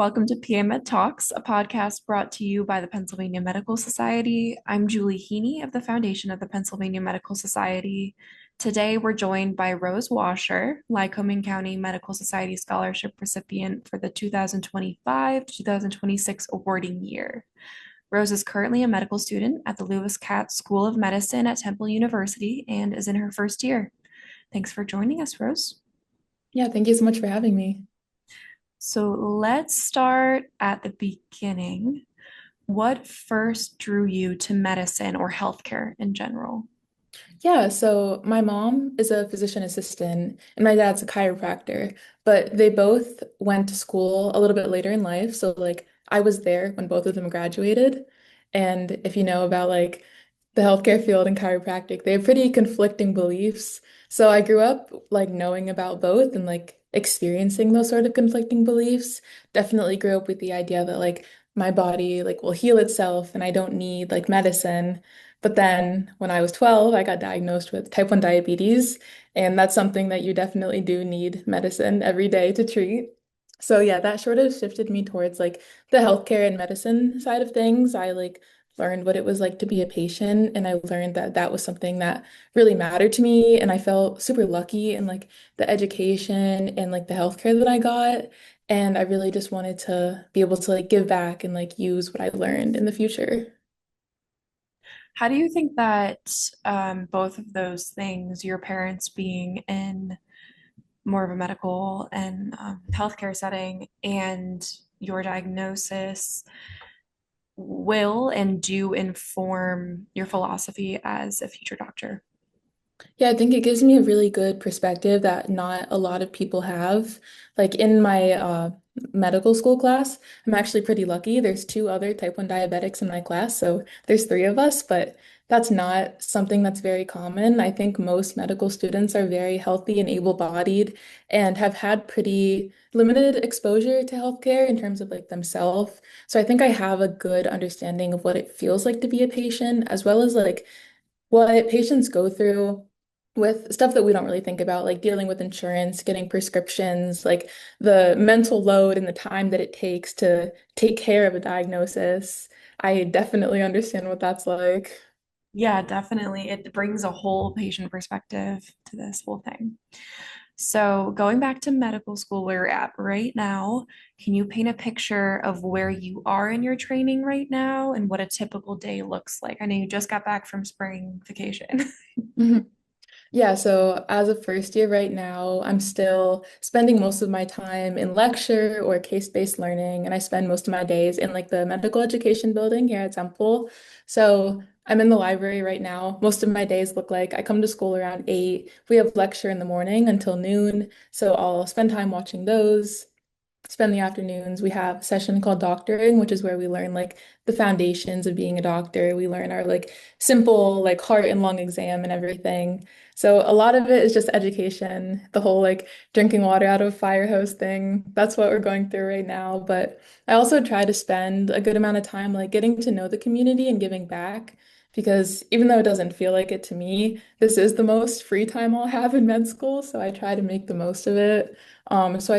Welcome to PAMED Talks, a podcast brought to you by the Pennsylvania Medical Society. I'm Julie Heaney of the Foundation of the Pennsylvania Medical Society. Today, we're joined by Rose Wascher, Lycoming County Medical Society Scholarship recipient for the 2025 to 2026 awarding year. Rose is currently a medical student at the Lewis Katz School of Medicine at Temple University and is in her first year. Thanks for joining us, Rose. Yeah, thank you so much for having me. So let's start at the beginning. What first drew you to medicine or healthcare in general? Yeah, so my mom is a physician assistant and my dad's a chiropractor, but they both went to school a little bit later in life. So I was there when both of them graduated. And if you know about the healthcare field and chiropractic, they have pretty conflicting beliefs. So I grew up knowing about both and experiencing those sort of conflicting beliefs. Definitely grew up with the idea that my body will heal itself and I don't need medicine. But then when I was 12, I got diagnosed with type 1 diabetes, and that's something that you definitely do need medicine every day to treat. So yeah, that sort of shifted me towards the healthcare and medicine side of things. I learned what it was like to be a patient, and I learned that that was something that really mattered to me, and I felt super lucky in the education and the healthcare that I got. And I really just wanted to be able to give back and use what I learned in the future. How do you think that both of those things, your parents being in more of a medical and healthcare setting, and your diagnosis, will and do inform your philosophy as a future doctor? Yeah, I think it gives me a really good perspective that not a lot of people have. Like in my medical school class, I'm actually pretty lucky. There's two other type 1 diabetics in my class, so there's three of us, but that's not something that's very common. I think most medical students are very healthy and able-bodied and have had pretty limited exposure to healthcare in terms of themselves. So I think I have a good understanding of what it feels like to be a patient, as well as what patients go through with stuff that we don't really think about, like dealing with insurance, getting prescriptions, like the mental load and the time that it takes to take care of a diagnosis. I definitely understand what that's like. Yeah, definitely. It brings a whole patient perspective to this whole thing. So, going back to medical school where you're at right now, can you paint a picture of where you are in your training right now and what a typical day looks like? I know you just got back from spring vacation. Mhm. Yeah, so as a first year right now, I'm still spending most of my time in lecture or case-based learning, and I spend most of my days in the medical education building here at Temple. So I'm in the library right now. Most of my days look like I come to school around 8. We have lecture in the morning until noon, so I'll spend time watching those. Spend the afternoons. We have a session called doctoring, which is where we learn the foundations of being a doctor. We learn our simple heart and lung exam and everything. So a lot of it is just education, the whole drinking water out of a fire hose thing. That's what we're going through right now. But I also try to spend a good amount of time getting to know the community and giving back. Because even though it doesn't feel like it to me, this is the most free time I'll have in med school. So I try to make the most of it. So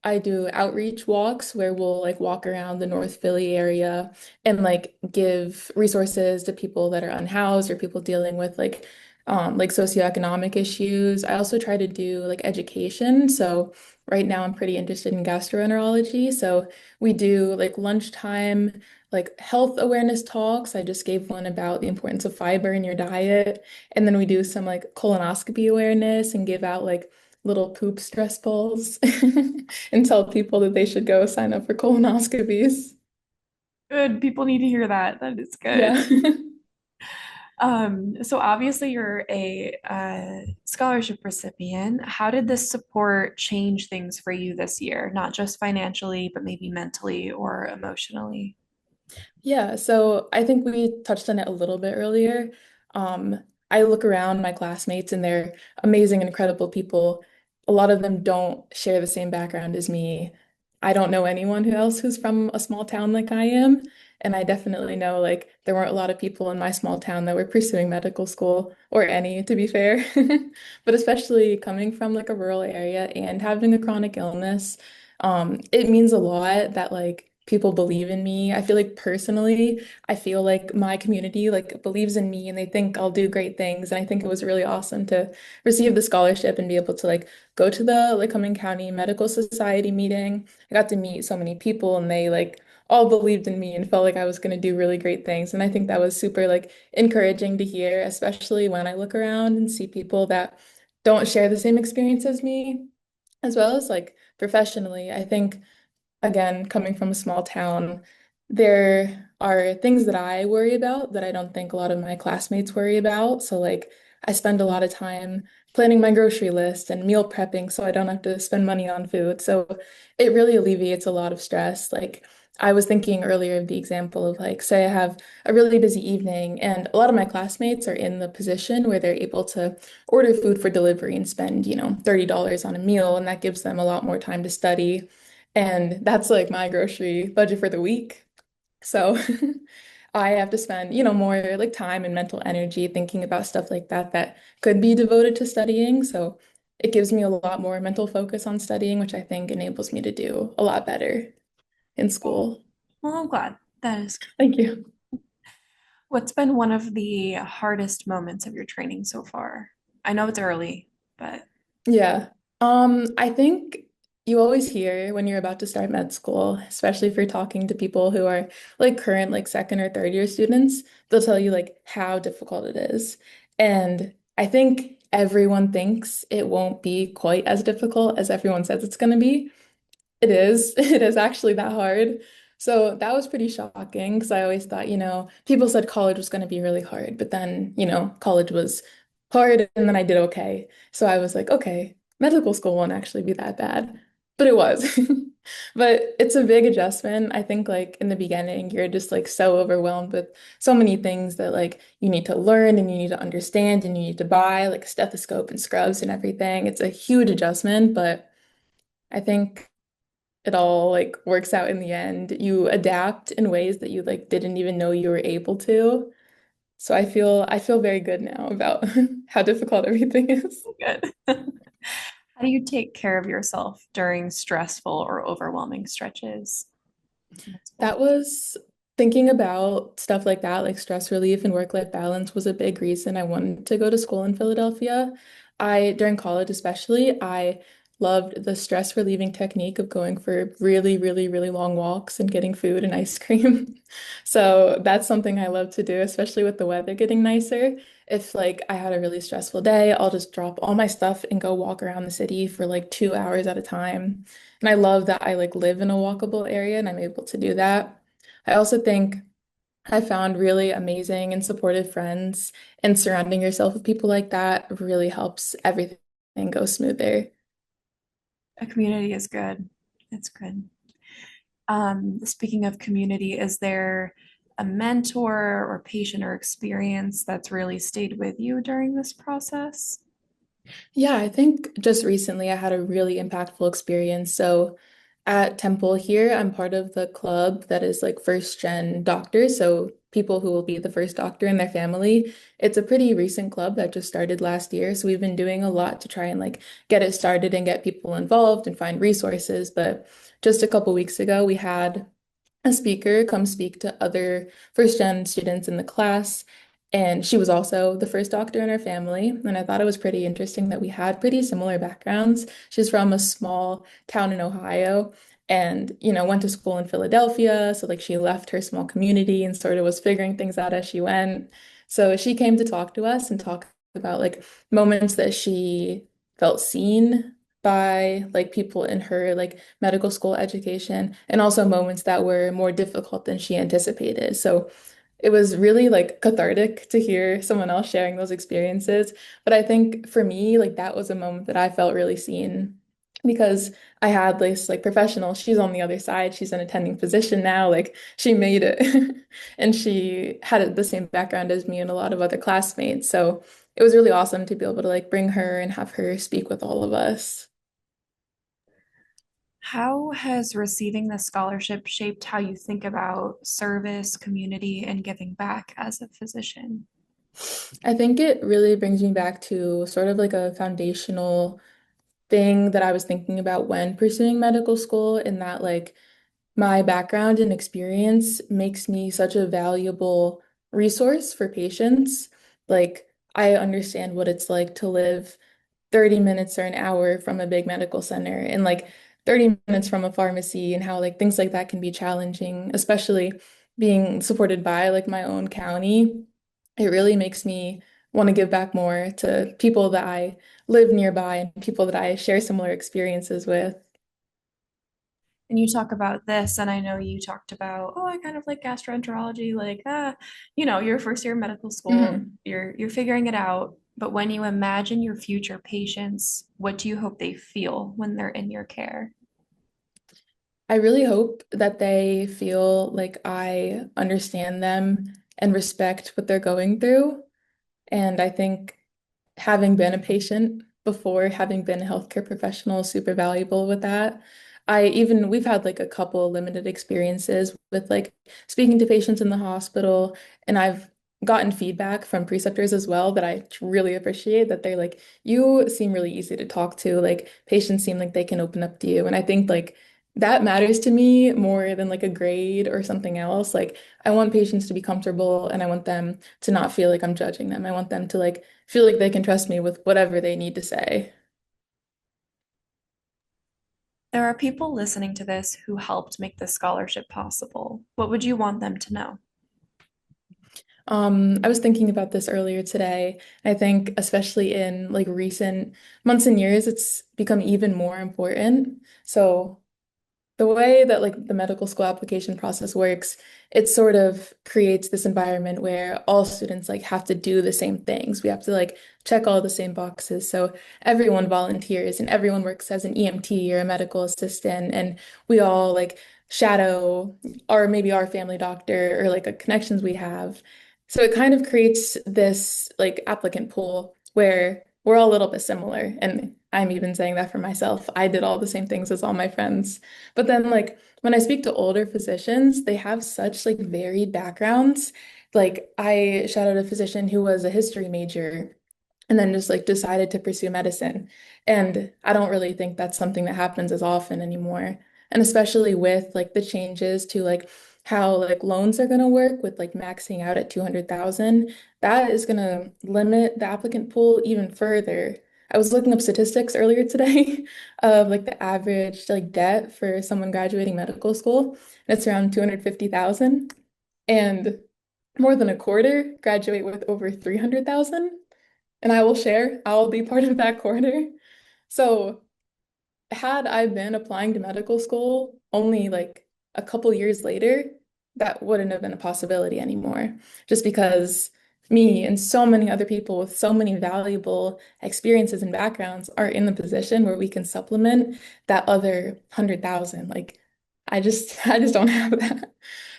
I do outreach walks where we'll walk around the North Philly area and give resources to people that are unhoused or people dealing with socioeconomic issues. I also try to do education. So right now I'm pretty interested in gastroenterology. So we do lunchtime health awareness talks. I just gave one about the importance of fiber in your diet. And then we do some colonoscopy awareness and give out little poop stress balls and tell people that they should go sign up for colonoscopies. Good. People need to hear that. That is good. Yeah. So obviously you're a scholarship recipient. How did this support change things for you this year? Not just financially, but maybe mentally or emotionally? Yeah, so I think we touched on it a little bit earlier. I look around my classmates and they're amazing, incredible people. A lot of them don't share the same background as me. I don't know anyone who else who's from a small town like I am. And I definitely know there weren't a lot of people in my small town that were pursuing medical school or any, to be fair. But especially coming from a rural area and having a chronic illness, It means a lot that like people believe in me. I feel like personally, I feel like my community like believes in me and they think I'll do great things. And I think it was really awesome to receive the scholarship and be able to like go to the Lycoming County Medical Society meeting. I got to meet so many people and they like all believed in me and felt like I was going to do really great things. And I think that was super like encouraging to hear, especially when I look around and see people that don't share the same experience as me, as well as like professionally. I think again, coming from a small town, there are things that I worry about that I don't think a lot of my classmates worry about. So, like, I spend a lot of time planning my grocery list and meal prepping so I don't have to spend money on food. So, it really alleviates a lot of stress. Like, I was thinking earlier of the example of like, say I have a really busy evening, and a lot of my classmates are in the position where they're able to order food for delivery and spend, $30 on a meal, and that gives them a lot more time to study. And that's like my grocery budget for the week. So I have to spend, more like time and mental energy thinking about stuff like that that could be devoted to studying. So it gives me a lot more mental focus on studying, which I think enables me to do a lot better in school. Well, I'm glad. That is good. Thank you. What's been one of the hardest moments of your training so far? I know it's early, but Yeah. I think you always hear when you're about to start med school, especially if you're talking to people who are like current like second or third year students, they'll tell you like how difficult it is. And I think everyone thinks it won't be quite as difficult as everyone says it's going to be. It is. It is actually that hard. So that was pretty shocking because I always thought, people said college was going to be really hard, but then, college was hard and then I did okay. So I was like, okay, medical school won't actually be that bad. But it was. But it's a big adjustment. I think like in the beginning, you're just like so overwhelmed with so many things that like you need to learn and you need to understand and you need to buy like a stethoscope and scrubs and everything. It's a huge adjustment, but I think it all like works out in the end. You adapt in ways that you like didn't even know you were able to. So I feel very good now about how difficult everything is. good. How do you take care of yourself during stressful or overwhelming stretches? That's That cool. was thinking about stuff like that, like stress relief and work-life balance was a big reason I wanted to go to school in Philadelphia. During college especially, I loved the stress relieving technique of going for really, really, really long walks and getting food and ice cream. So that's something I love to do, especially with the weather getting nicer. If like I had a really stressful day, I'll just drop all my stuff and go walk around the city for like 2 hours at a time. And I love that I like live in a walkable area and I'm able to do that. I also think I found really amazing and supportive friends, and surrounding yourself with people like that really helps everything go smoother. A community is good. It's good. Speaking of community, is there a mentor or patient or experience that's really stayed with you during this process? Yeah, I think just recently I had a really impactful experience. So at Temple here, I'm part of the club that is like first gen doctors. So people who will be the first doctor in their family. It's a pretty recent club that just started last year. So we've been doing a lot to try and like get it started and get people involved and find resources. But just a couple weeks ago, we had a speaker come speak to other first gen students in the class. And she was also the first doctor in her family. And I thought it was pretty interesting that we had pretty similar backgrounds. She's from a small town in Ohio and, went to school in Philadelphia. So, like, she left her small community and sort of was figuring things out as she went. So, she came to talk to us and talk about like moments that she felt seen by like people in her like medical school education and also moments that were more difficult than she anticipated. So it was really like cathartic to hear someone else sharing those experiences. But I think for me, like that was a moment that I felt really seen because I had this like professional, she's on the other side, she's an attending physician now, like she made it and she had the same background as me and a lot of other classmates. So it was really awesome to be able to like bring her and have her speak with all of us. How has receiving the scholarship shaped how you think about service, community, and giving back as a physician? I think it really brings me back to sort of like a foundational thing that I was thinking about when pursuing medical school, in that like my background and experience makes me such a valuable resource for patients. Like, I understand what it's like to live 30 minutes or an hour from a big medical center and like 30 minutes from a pharmacy, and how like things like that can be challenging, especially being supported by like my own county. It really makes me want to give back more to people that I live nearby and people that I share similar experiences with. And you talk about this, and I know you talked about, oh, I kind of like gastroenterology, like your first year of medical school, Mhm. you're figuring it out. But when you imagine your future patients, what do you hope they feel when they're in your care? I really hope that they feel like I understand them and respect what they're going through. And I think having been a patient before, having been a healthcare professional is super valuable with that. We've had like a couple limited experiences with like speaking to patients in the hospital, and I've gotten feedback from preceptors as well that I really appreciate, that they're like, you seem really easy to talk to. Like patients seem like they can open up to you. And I think like that matters to me more than like a grade or something else. Like I want patients to be comfortable, and I want them to not feel like I'm judging them. I want them to like feel like they can trust me with whatever they need to say. There are people listening to this who helped make this scholarship possible. What would you want them to know? I was thinking about this earlier today. I think especially in like recent months and years, it's become even more important. So the way that like the medical school application process works, it sort of creates this environment where all students like have to do the same things. We have to like check all the same boxes. So everyone volunteers and everyone works as an EMT or a medical assistant, and we all like shadow or maybe our family doctor or like a connections we have. So it kind of creates this like applicant pool where we're all a little bit similar. And I'm even saying that for myself. I did all the same things as all my friends. But then like when I speak to older physicians, they have such like varied backgrounds. Like I shadowed a physician who was a history major and then just like decided to pursue medicine. And I don't really think that's something that happens as often anymore. And especially with like the changes to like how like loans are going to work with like maxing out at 200,000, that is going to limit the applicant pool even further. I was looking up statistics earlier today of like the average like debt for someone graduating medical school, and it's around 250,000. And more than a quarter graduate with over 300,000. And I will share, I'll be part of that quarter. So had I been applying to medical school only like a couple years later, that wouldn't have been a possibility anymore. Just because me and so many other people with so many valuable experiences and backgrounds are in the position where we can supplement that other 100,000. Like I just don't have that.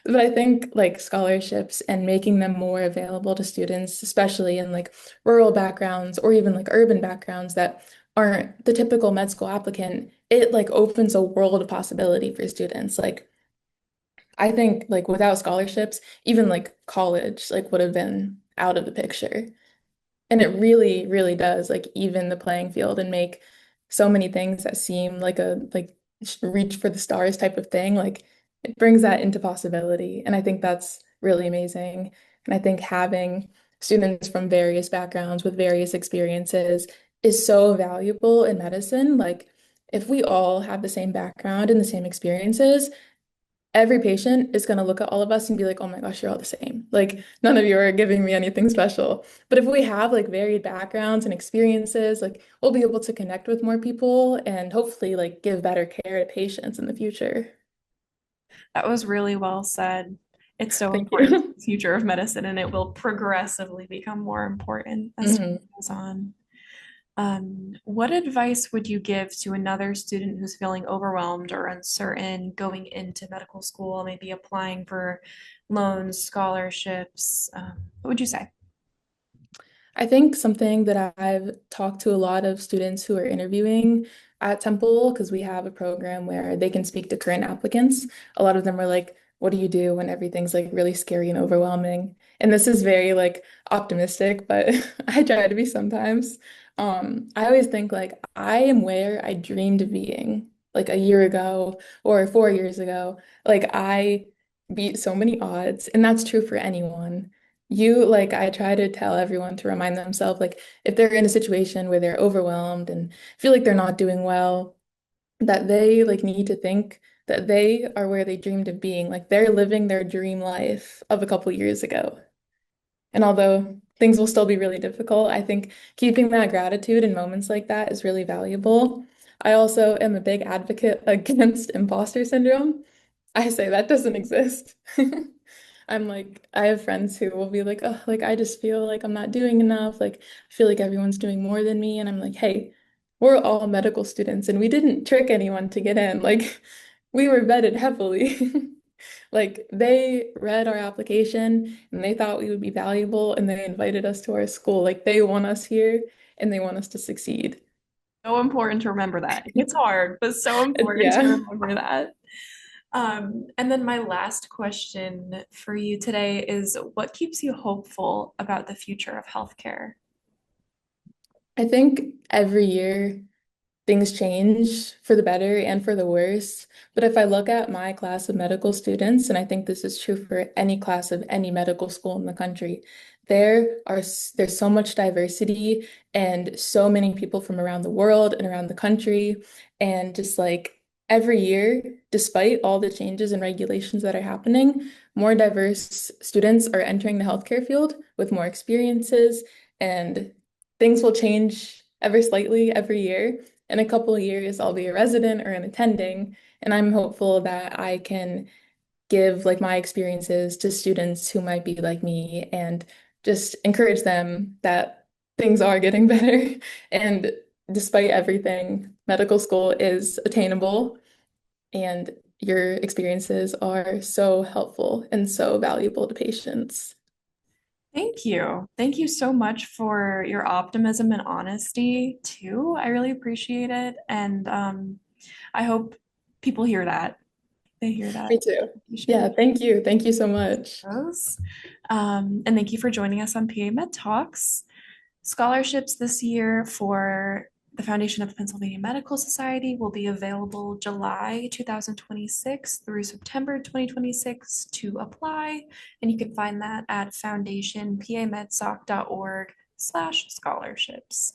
But I think like scholarships and making them more available to students, especially in like rural backgrounds or even like urban backgrounds that aren't the typical med school applicant, it like opens a world of possibility for students. Like I think like without scholarships, even like college like would have been out of the picture. And it really, really does like even the playing field and make so many things that seem like a like reach for the stars type of thing, like it brings that into possibility. And I think that's really amazing. And I think having students from various backgrounds with various experiences is so valuable in medicine. Like if we all have the same background and the same experiences, every patient is going to look at all of us and be like, oh my gosh, you're all the same. Like, none of you are giving me anything special. But if we have like varied backgrounds and experiences, like, we'll be able to connect with more people and hopefully like give better care to patients in the future. That was really well said. It's so Thank important to you. the future of medicine, and it will progressively become more important as time Mhm. goes on. What advice would you give to another student who's feeling overwhelmed or uncertain going into medical school, maybe applying for loans, scholarships? What would you say? I think something that I've talked to a lot of students who are interviewing at Temple, because we have a program where they can speak to current applicants. A lot of them are like, what do you do when everything's like really scary and overwhelming? And this is very like optimistic, but I try to be sometimes. I always think like I am where I dreamed of being like a year ago or 4 years ago. Like I beat so many odds, and that's true for anyone. I try to tell everyone to remind themselves, like, if they're in a situation where they're overwhelmed and feel like they're not doing well, that they like need to think that they are where they dreamed of being. Like they're living their dream life of a couple years ago. And although things will still be really difficult, I think keeping that gratitude in moments like that is really valuable. I also am a big advocate against imposter syndrome. I say that doesn't exist. I'm like, I have friends who will be like, oh, like I just feel like I'm not doing enough. Like, I feel like everyone's doing more than me. And I'm like, hey, we're all medical students and we didn't trick anyone to get in. Like, we were vetted heavily. Like they read our application and they thought we would be valuable and they invited us to our school. Like they want us here and they want us to succeed. So important to remember that. It's hard, but so important to Yeah. remember that. And then my last question for you today is what keeps you hopeful about the future of healthcare? I think every year things change for the better and for the worse. But if I look at my class of medical students, and I think this is true for any class of any medical school in the country, there's so much diversity and so many people from around the world and around the country. And just like every year, despite all the changes and regulations that are happening, more diverse students are entering the healthcare field with more experiences, and things will change ever slightly every year. In a couple of years, I'll be a resident or an attending, and I'm hopeful that I can give like my experiences to students who might be like me and just encourage them that things are getting better. And despite everything, medical school is attainable, and your experiences are so helpful and so valuable to patients. Thank you. Thank you so much for your optimism and honesty too. I really appreciate it. And I hope people hear that. They hear that. Me too. Appreciate Yeah, thank you. Thank you so much. those. And thank you for joining us on PAMED Talks. Scholarships this year for the Foundation of the Pennsylvania Medical Society will be available July 2026 through September 2026 to apply. And you can find that at foundationpamedsoc.org/scholarships.